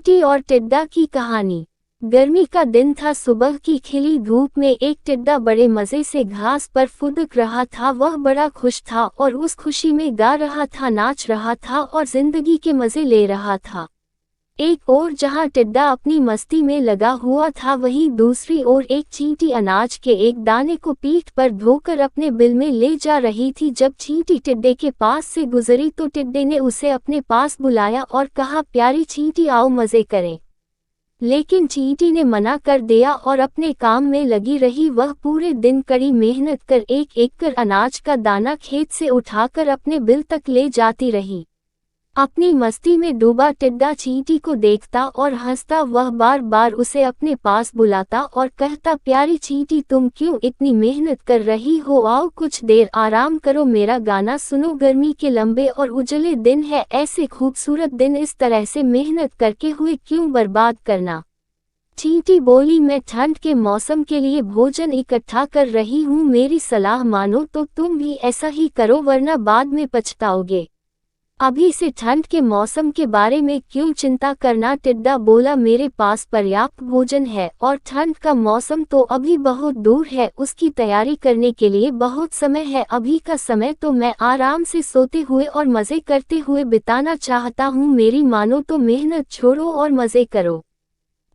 चींटी और टिड्डा की कहानी। गर्मी का दिन था। सुबह की खिली धूप में एक टिड्डा बड़े मजे से घास पर फुदक रहा था। वह बड़ा खुश था और उस खुशी में गा रहा था, नाच रहा था और जिंदगी के मजे ले रहा था। एक ओर जहां टिड्डा अपनी मस्ती में लगा हुआ था, वहीं दूसरी ओर एक चींटी अनाज के एक दाने को पीठ पर ढोकर अपने बिल में ले जा रही थी। जब चींटी टिड्डे के पास से गुजरी तो टिड्डे ने उसे अपने पास बुलाया और कहा, प्यारी चींटी, आओ मजे करें। लेकिन चींटी ने मना कर दिया और अपने काम में लगी रही। वह पूरे दिन कड़ी मेहनत कर एक एक कर अनाज का दाना खेत से उठाकर अपने बिल तक ले जाती रही। अपनी मस्ती में डूबा टिड्डा चींटी को देखता और हंसता। वह बार बार उसे अपने पास बुलाता और कहता, प्यारी चींटी, तुम क्यों इतनी मेहनत कर रही हो? आओ कुछ देर आराम करो, मेरा गाना सुनो। गर्मी के लंबे और उजले दिन है, ऐसे खूबसूरत दिन इस तरह से मेहनत करके हुए क्यों बर्बाद करना। चींटी बोली, मैं ठंड के मौसम के लिए भोजन इकट्ठा कर रही हूँ। मेरी सलाह मानो तो तुम भी ऐसा ही करो, वरना बाद में पछताओगे। अभी से ठंड के मौसम के बारे में क्यों चिंता करना? टिड्डा बोला, मेरे पास पर्याप्त भोजन है और ठंड का मौसम तो अभी बहुत दूर है, उसकी तैयारी करने के लिए बहुत समय है। अभी का समय तो मैं आराम से सोते हुए और मजे करते हुए बिताना चाहता हूँ। मेरी मानो तो मेहनत छोड़ो और मजे करो।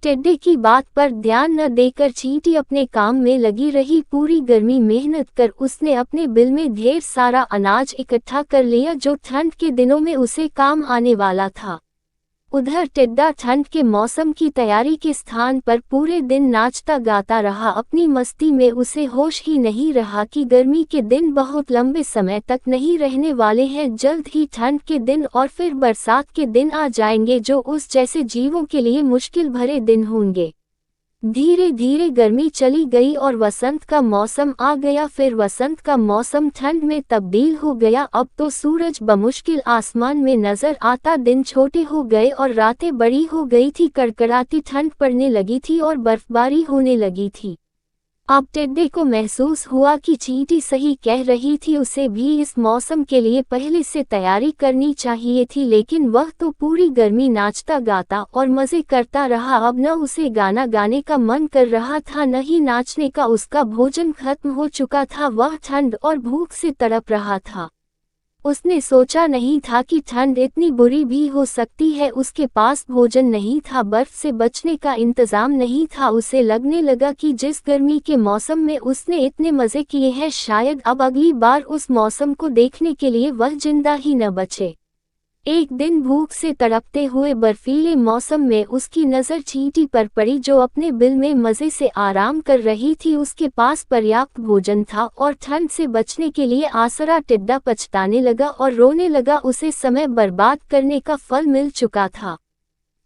टिड्डे की बात पर ध्यान न देकर चींटी अपने काम में लगी रही। पूरी गर्मी मेहनत कर उसने अपने बिल में ढेर सारा अनाज इकट्ठा कर लिया, जो ठंड के दिनों में उसे काम आने वाला था। उधर टिड्डा ठंड के मौसम की तैयारी के स्थान पर पूरे दिन नाचता गाता रहा। अपनी मस्ती में उसे होश ही नहीं रहा कि गर्मी के दिन बहुत लंबे समय तक नहीं रहने वाले हैं। जल्द ही ठंड के दिन और फिर बरसात के दिन आ जाएंगे, जो उस जैसे जीवों के लिए मुश्किल भरे दिन होंगे। धीरे धीरे गर्मी चली गई और वसंत का मौसम आ गया। फिर वसंत का मौसम ठंड में तब्दील हो गया। अब तो सूरज बमुश्किल आसमान में नजर आता। दिन छोटे हो गए और रातें बड़ी हो गई थी। कड़कड़ाती ठंड पड़ने लगी थी और बर्फबारी होने लगी थी। अब टिड्डे को महसूस हुआ कि चींटी सही कह रही थी, उसे भी इस मौसम के लिए पहले से तैयारी करनी चाहिए थी। लेकिन वह तो पूरी गर्मी नाचता गाता और मजे करता रहा। अब न उसे गाना गाने का मन कर रहा था, न ही नाचने का। उसका भोजन खत्म हो चुका था। वह ठंड और भूख से तड़प रहा था। उसने सोचा नहीं था कि ठंड इतनी बुरी भी हो सकती है। उसके पास भोजन नहीं था, बर्फ से बचने का इंतजाम नहीं था। उसे लगने लगा कि जिस गर्मी के मौसम में उसने इतने मजे किए हैं, शायद अब अगली बार उस मौसम को देखने के लिए वह जिंदा ही न बचे। एक दिन भूख से तड़पते हुए बर्फीले मौसम में उसकी नज़र चींटी पर पड़ी, जो अपने बिल में मज़े से आराम कर रही थी। उसके पास पर्याप्त भोजन था और ठंड से बचने के लिए आसरा। टिड्डा पछताने लगा और रोने लगा। उसे समय बर्बाद करने का फल मिल चुका था।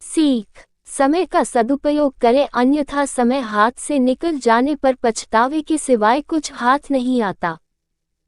सीख: समय का सदुपयोग करें, अन्यथा समय हाथ से निकल जाने पर पछतावे के सिवाय कुछ हाथ नहीं आता।